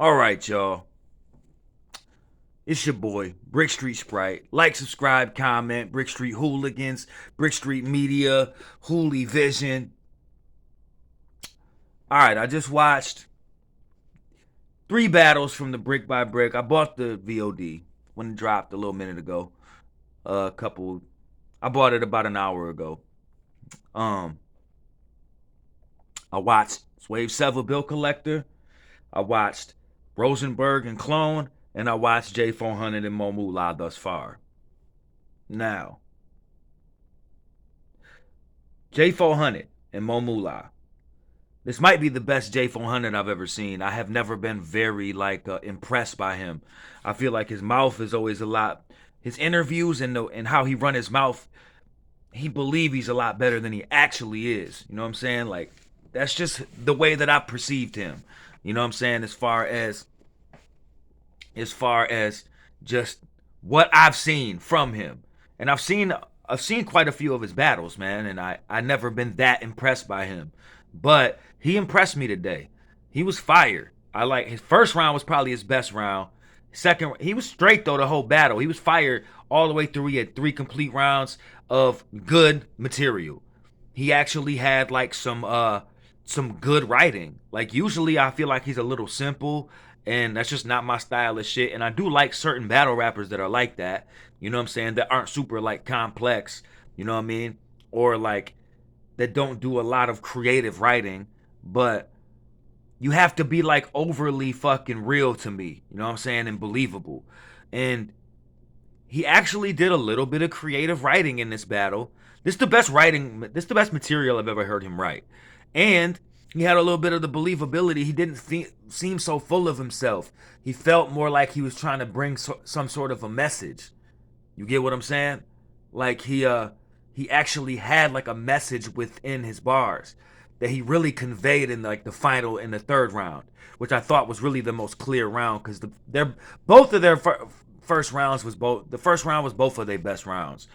All right, y'all. It's your boy, Brick Street Sprite. Like, subscribe, comment, Brick Street Hooligans, Brick Street Media, Hooli Vision. All right, I just watched 3 battles from the Brick by Brick. I bought the VOD when it dropped a little minute ago. A couple, I bought it about an hour ago. Um, I watched Swave Sevah Bill Collector. I watched Rosenberg and Clone, and I watched J400 and Mo Mula thus far. Now, J400 and Mo Mula. This might be the best J400 I've ever seen. I have never been very impressed by him. I feel like his mouth is always a lot. His interviews and how he run his mouth, he believe he's a lot better than he actually is. You know what I'm saying? Like that's just the way that I perceived him. You know what I'm saying? As far as just what I've seen from him. And I've seen quite a few of his battles, man, and I never been that impressed by him. But he impressed me today. He was fire. I like his first round was probably his best round. Second, he was straight though the whole battle. He was fired all the way through. He had 3 complete rounds of good material. He actually had like some good writing. Like usually I feel like he's a little simple and that's just not my style of shit. And I do like certain battle rappers that are like that. You know what I'm saying? That aren't super like complex. You know what I mean? Or like that don't do a lot of creative writing, but you have to be like overly fucking real to me. You know what I'm saying? And believable. And he actually did a little bit of creative writing in this battle. This is the best writing. This is the best material I've ever heard him write. And he had a little bit of the believability. He didn't seem so full of himself. He felt more like he was trying to bring some sort of a message. You get what I'm saying? Like he actually had like a message within his bars that he really conveyed in like the final in the third round, which I thought was really the most clear round because they're both of their first rounds was both the first round was both of their best rounds.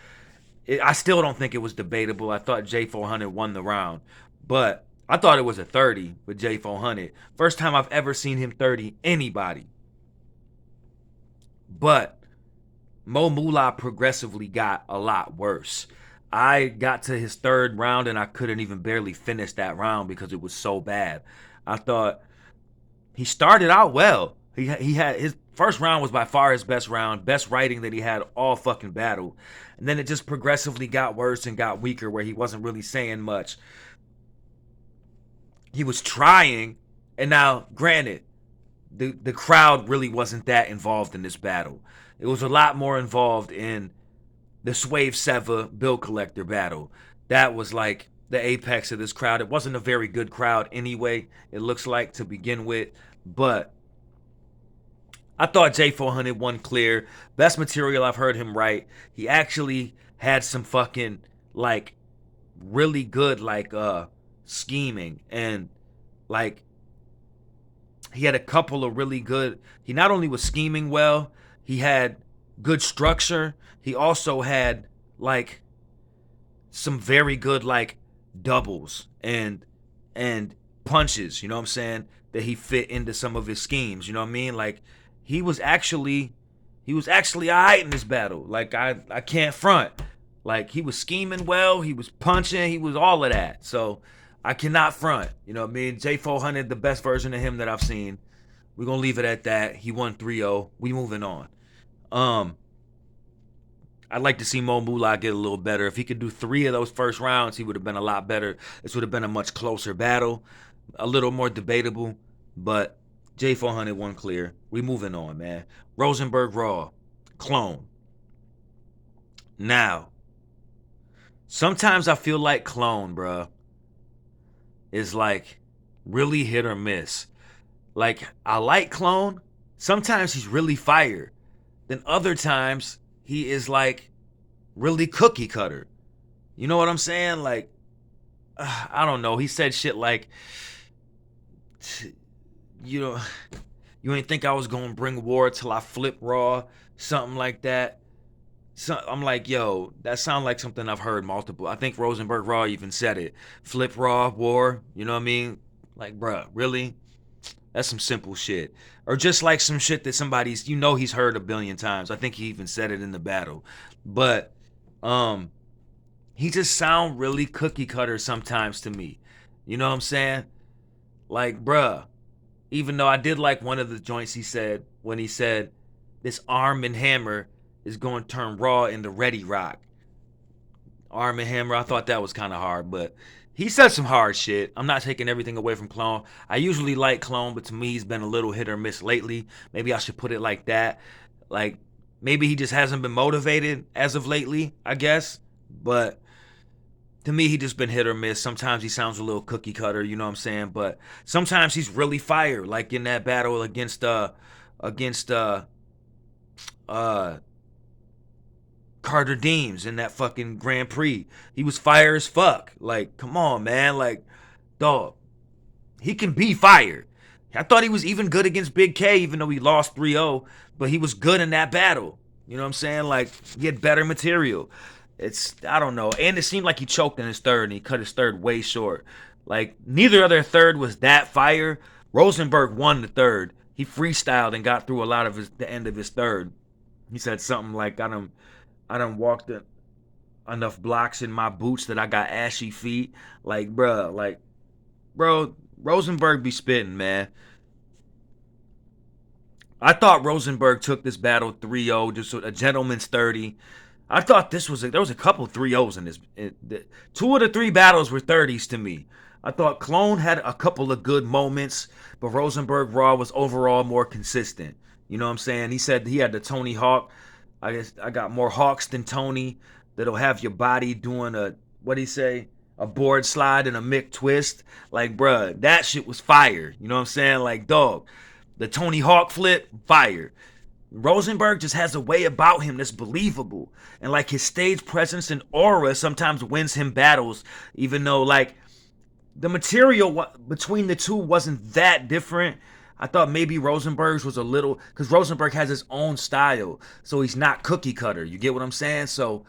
I still don't think it was debatable. I thought J400 won the round, but I thought it was a 30 with J400. First time I've ever seen him 30 anybody. But Mo Mula progressively got a lot worse. I got to his third round and I couldn't even barely finish that round because it was so bad. I thought he started out well. He had his first round was by far his best round, best writing that he had all fucking battle. And then it just progressively got worse and got weaker where he wasn't really saying much. He was trying, and now granted, the crowd really wasn't that involved in this battle. It was a lot more involved in the Swave Sevah Bill Collector battle. That was like the apex of this crowd. It wasn't a very good crowd anyway, it looks like to begin with, but I thought J400 won clear. Best material I've heard him write. He actually had some fucking like really good scheming and like he had a couple of really good. He not only was scheming well, he had good structure. He also had like some very good like doubles and punches, you know what I'm saying? That he fit into some of his schemes, you know what I mean? Like he was actually alright in this battle. Like I can't front. Like he was scheming well, he was punching, he was all of that. So I cannot front. You know what I mean? J400, the best version of him that I've seen. We're gonna leave it at that. He won 3-0. We moving on. Um, I'd like to see Mo Mula get a little better. If he could do 3 of those first rounds, he would have been a lot better. This would have been a much closer battle, a little more debatable. But J400 won clear. We moving on, man. Rosenberg Raw, Clone. Now, sometimes I feel like Clone, bruh, is like really hit or miss. Like I like Clone. Sometimes he's really fire. Then other times he is like really cookie cutter. You know what I'm saying? Like I don't know. He said shit like you know you ain't think I was gonna bring war till I flip Raw, something like that. So I'm like, yo, that sounds like something I've heard multiple. I think Rosenberg Raw even said it. Flip Raw, war, you know what I mean? Like, bruh, really? That's some simple shit. Or just like some shit that somebody's, he's heard a billion times. I think he even said it in the battle. But um he just sound really cookie cutter sometimes to me. You know what I'm saying? Like, bruh, even though I did like one of the joints he said when he said this Arm and Hammer is going to turn Raw into Ready Rock. Arm and Hammer, I thought that was kind of hard, but he said some hard shit. I'm not taking everything away from Clone. I usually like Clone, but to me he's been a little hit or miss lately. Maybe I should put it like that. Like, maybe he just hasn't been motivated as of lately, I guess. But to me, he just been hit or miss. Sometimes he sounds a little cookie cutter, you know what I'm saying? But sometimes he's really fire, like in that battle against uh Carter Deems in that fucking Grand Prix. He was fire as fuck. Like, come on, man. Like, dog, he can be fire. I thought he was even good against Big K, even though he lost 3-0, but he was good in that battle. You know what I'm saying? Like, he had better material. I don't know. And it seemed like he choked in his third, and he cut his third way short. Like, neither other third was that fire. Rosenberg won the third. He freestyled and got through a lot of the end of his third. He said something like, I done walked enough blocks in my boots that I got ashy feet. Like, bro, Rosenberg be spitting, man. I thought Rosenberg took this battle 3-0, just a gentleman's 30. I thought there was a couple 3-0s in this. Two of the three battles were 30s to me. I thought Clone had a couple of good moments, but Rosenberg Raw was overall more consistent. You know what I'm saying? He said he had the Tony Hawk. I guess I got more hawks than Tony that'll have your body doing what'd he say? A board slide and a Mick twist. Like, bruh, that shit was fire. You know what I'm saying? Like, dog, the Tony Hawk flip, fire. Rosenberg just has a way about him that's believable. And like his stage presence and aura sometimes wins him battles, even though like the material between the two wasn't that different. I thought maybe Rosenberg's was a little, because Rosenberg has his own style, so he's not cookie cutter. You get what I'm saying? So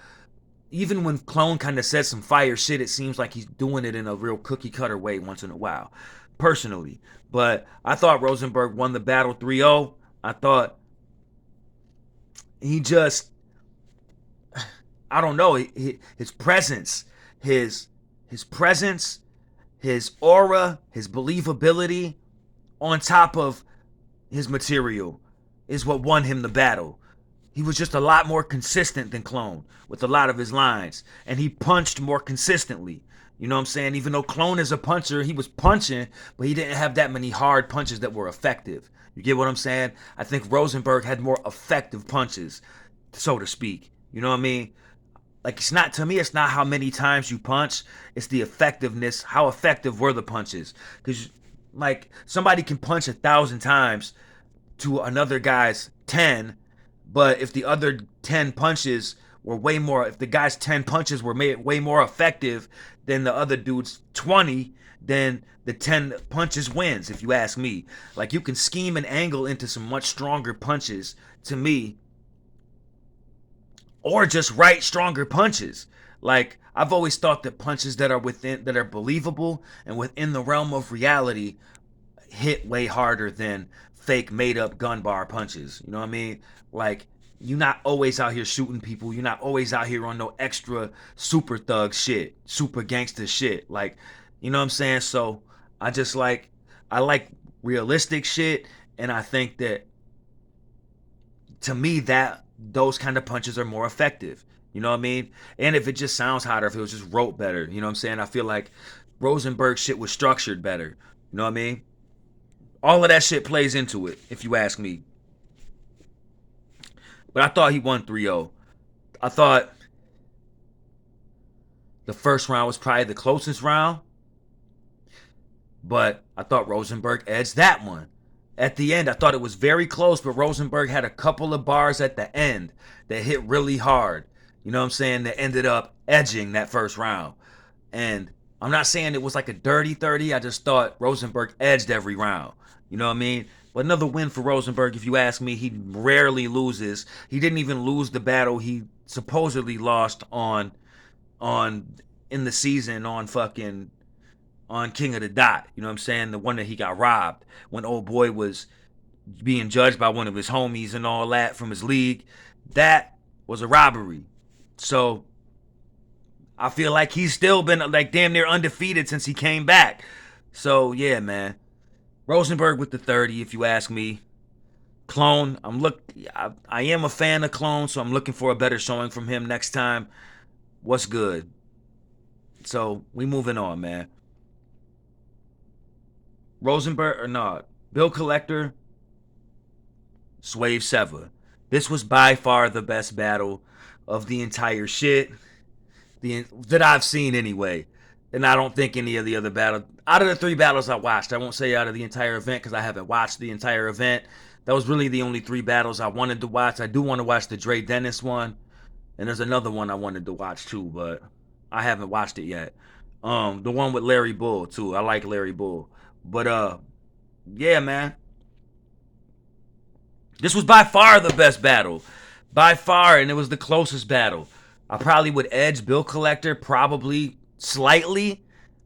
even when Clone kind of says some fire shit, it seems like he's doing it in a real cookie cutter way once in a while, personally. But I thought Rosenberg won the battle 3-0. I thought he just, I don't know, his presence, his presence, his aura, his believability, on top of his material, is what won him the battle. He was just a lot more consistent than Clone with a lot of his lines, and he punched more consistently. You know what I'm saying? Even though Clone is a puncher, he was punching, but he didn't have that many hard punches that were effective. You get what I'm saying? I think Rosenberg had more effective punches, so to speak. You know what I mean? Like, to me, it's not how many times you punch, it's the effectiveness. How effective were the punches? Because like, somebody can punch 1,000 times to another guy's 10, but if the other 10 punches were way more, if the guy's 10 punches were way more effective than the other dude's 20, then the 10 punches wins, if you ask me. Like, you can scheme and angle into some much stronger punches, to me, or just write stronger punches. Like, I've always thought that punches that are believable and within the realm of reality hit way harder than fake made up gun bar punches. You know what I mean? Like, you're not always out here shooting people. You're not always out here on no extra super thug shit, super gangster shit. Like, you know what I'm saying? So I like realistic shit, and I think that, to me, that those kind of punches are more effective. You know what I mean? And if it just sounds hotter, if it was just wrote better, you know what I'm saying? I feel like Rosenberg shit was structured better. You know what I mean? All of that shit plays into it, if you ask me. But I thought he won 3-0. I thought the first round was probably the closest round, but I thought Rosenberg edged that one. At the end, I thought it was very close, but Rosenberg had a couple of bars at the end that hit really hard. You know what I'm saying? That ended up edging that first round. And I'm not saying it was like a dirty 30. I just thought Rosenberg edged every round. You know what I mean? But another win for Rosenberg, if you ask me. He rarely loses. He didn't even lose the battle he supposedly lost on in the season on fucking on King of the Dot. You know what I'm saying? The one that he got robbed when old boy was being judged by one of his homies and all that from his league. That was a robbery. So I feel like he's still been like damn near undefeated since he came back. So yeah, man. Rosenberg with the 30, if you ask me. Clone, I am a fan of Clone, so I'm looking for a better showing from him next time. What's good? So we moving on, man. Rosenberg or not? Bill Collector, Swave Sevah. This was by far the best battle of the entire shit that I've seen anyway. And I don't think any of the other battles, out of the 3 battles I watched, I won't say out of the entire event because I haven't watched the entire event. That was really the only 3 battles I wanted to watch. I do want to watch the Dre Dennis one, and there's another one I wanted to watch too, but I haven't watched it yet. The one with Larry Bull too. I like Larry Bull, but yeah, man, this was by far the best battle, by far, and it was the closest battle. I probably would edge Bill Collector probably slightly,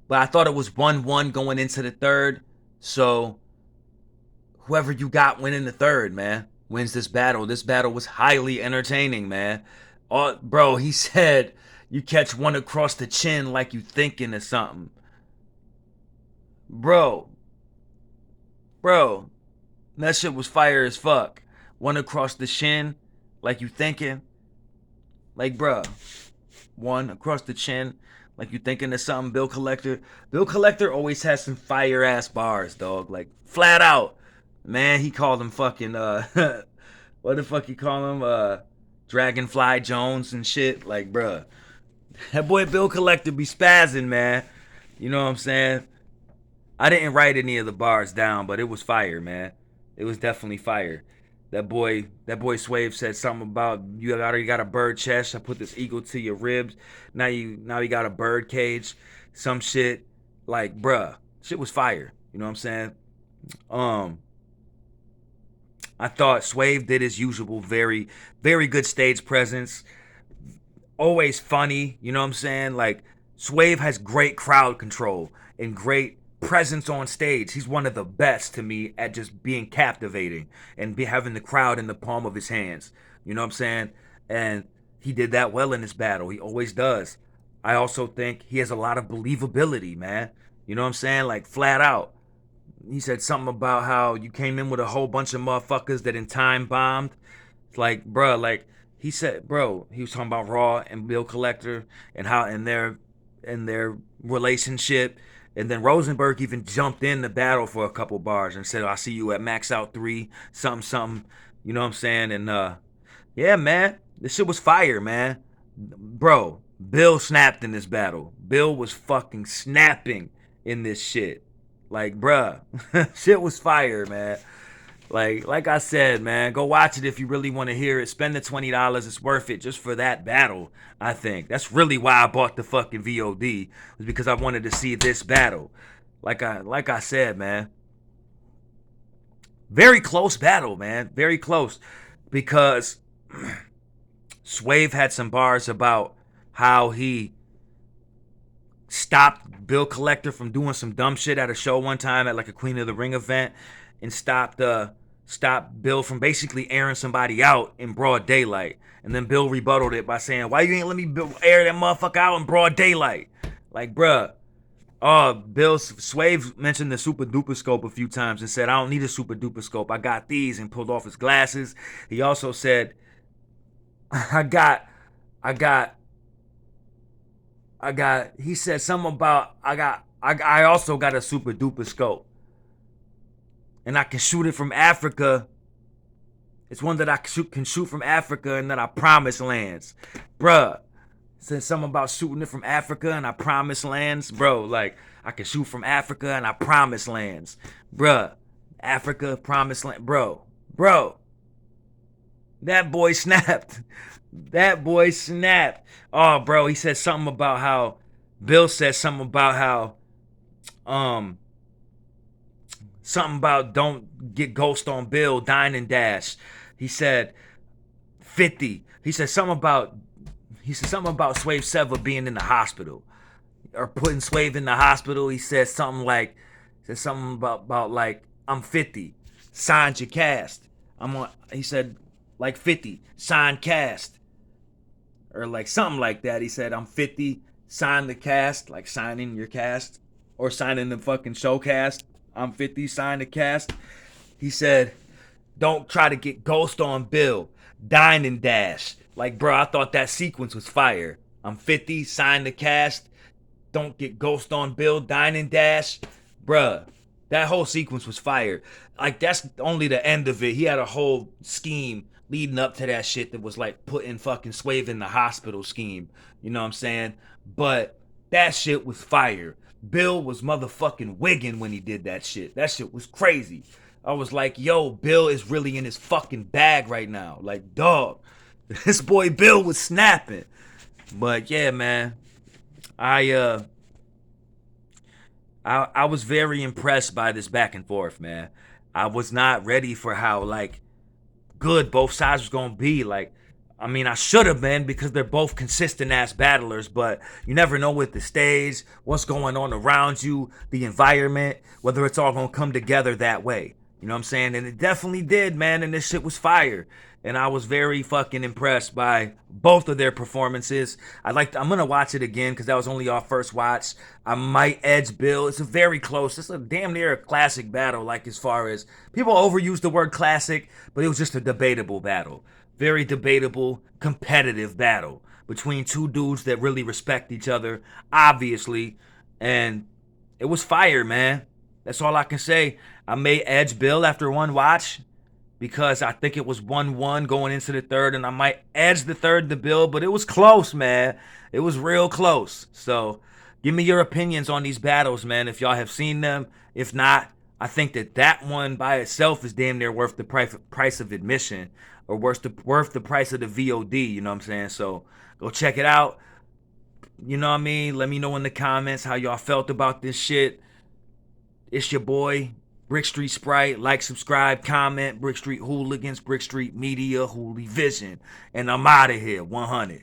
but I thought it was 1-1 going into the third. So whoever you got winning the third, man, wins this battle. This battle was highly entertaining, man. Bro, he said you catch one across the chin like you thinking of something. Bro, that shit was fire as fuck. One across the shin like you thinking. Like, bruh, one across the chin like you thinking of something. Bill Collector. Bill Collector always has some fire ass bars, dog. Like, flat out. Man, he called him fucking, what the fuck he call him? Dragonfly Jones and shit. Like, bruh. That boy Bill Collector be spazzing, man. You know what I'm saying? I didn't write any of the bars down, but it was fire, man. It was definitely fire. That boy Swave said something about you already got a bird chest. I put this eagle to your ribs. Now you got a bird cage. Some shit like, bruh, shit was fire. You know what I'm saying? I thought Swave did his usual very, very good stage presence. Always funny, you know what I'm saying? Like, Swave has great crowd control and great presence on stage. He's one of the best to me at just being captivating and having the crowd in the palm of his hands. You know what I'm saying? And he did that well in this battle. He always does. I also think he has a lot of believability, man. You know what I'm saying? Like, flat out. He said something about how you came in with a whole bunch of motherfuckers that in time bombed. Like, bruh, like, he said, bro, he was talking about Raw and Bill Collector and how in their relationship. And then Rosenberg even jumped in the battle for a couple bars and said, I see you at Max Out 3, something, something. You know what I'm saying? And yeah, man, this shit was fire, man. Bro, Bill snapped in this battle. Bill was fucking snapping in this shit. Like, bruh, shit was fire, man. Like I said, man, go watch it if you really want to hear it. Spend the $20. It's worth it just for that battle, I think. That's really why I bought the fucking VOD, was because I wanted to see this battle. Like I said, man. Very close battle, man. Very close. Because Swave had some bars about how he stopped Bill Collector from doing some dumb shit at a show one time at like a Queen of the Ring event, and stopped Bill from basically airing somebody out in broad daylight. And then Bill rebutted it by saying, why you ain't let me air that motherfucker out in broad daylight? Like, bruh. Swave mentioned the super duper scope a few times and said, I don't need a super duper scope. I got these, and pulled off his glasses. He also said, he said something about, I also got a super duper scope. And I can shoot it from Africa. It's one that I can shoot from Africa and that I promise lands. Bruh. Said something about shooting it from Africa and I promise lands. Bro, like, I can shoot from Africa and I promise lands. Bruh. Africa, promise land. Bro. That boy snapped. Oh, bro, he said something about how, Bill said something about how, something about don't get ghost on Bill, dine and dash. He said 50. He said something about Swave Sevah being in the hospital. or putting Swave in the hospital, he said something about like I'm 50, signed your cast. I'm on. He said like 50, signed cast, or like something like that. He said I'm 50, sign the cast, like signing your cast or signing the fucking show cast. I'm 50, sign the cast. He said, don't try to get ghost on Bill, dine and dash. Like, bro, I thought that sequence was fire. I'm 50, sign the cast, don't get ghost on Bill, dine and dash. Bruh, that whole sequence was fire. Like, that's only the end of it. He had a whole scheme leading up to that shit that was like putting fucking Swave in the hospital scheme. You know what I'm saying? But that shit was fire. Bill was motherfucking wigging when he did that shit. That shit was crazy. I was like, yo, Bill is really in his fucking bag right now. Like, dog, this boy Bill was snapping. But yeah, man, I uh I was very impressed by this back and forth, man. I was not ready for how like good both sides was gonna be. Like, I mean, I should have been because they're both consistent ass battlers, but you never know with the stage, what's going on around you, the environment, whether it's all gonna come together that way. You know what I'm saying? And it definitely did, man. And this shit was fire. And I was very fucking impressed by both of their performances. I'm gonna watch it again because that was only our first watch. I might edge Bill. It's a very close. It's a damn near a classic battle. Like, as far as people overuse the word classic, but it was just a debatable battle. Very debatable, competitive battle between two dudes that really respect each other, obviously. And it was fire, man. That's all I can say. I may edge Bill after one watch because I think it was 1-1 going into the third, and I might edge the third to Bill, but it was close, man. It was real close. So give me your opinions on these battles, man, if y'all have seen them. If not, I think that one by itself is damn near worth the price of admission, or worth the price of the VOD, you know what I'm saying? So go check it out. You know what I mean? Let me know in the comments how y'all felt about this shit. It's your boy, Brick Street Sprite. Like, subscribe, comment. Brick Street Hooligans, Brick Street Media, Hoolie Vision. And I'm out of here, 100.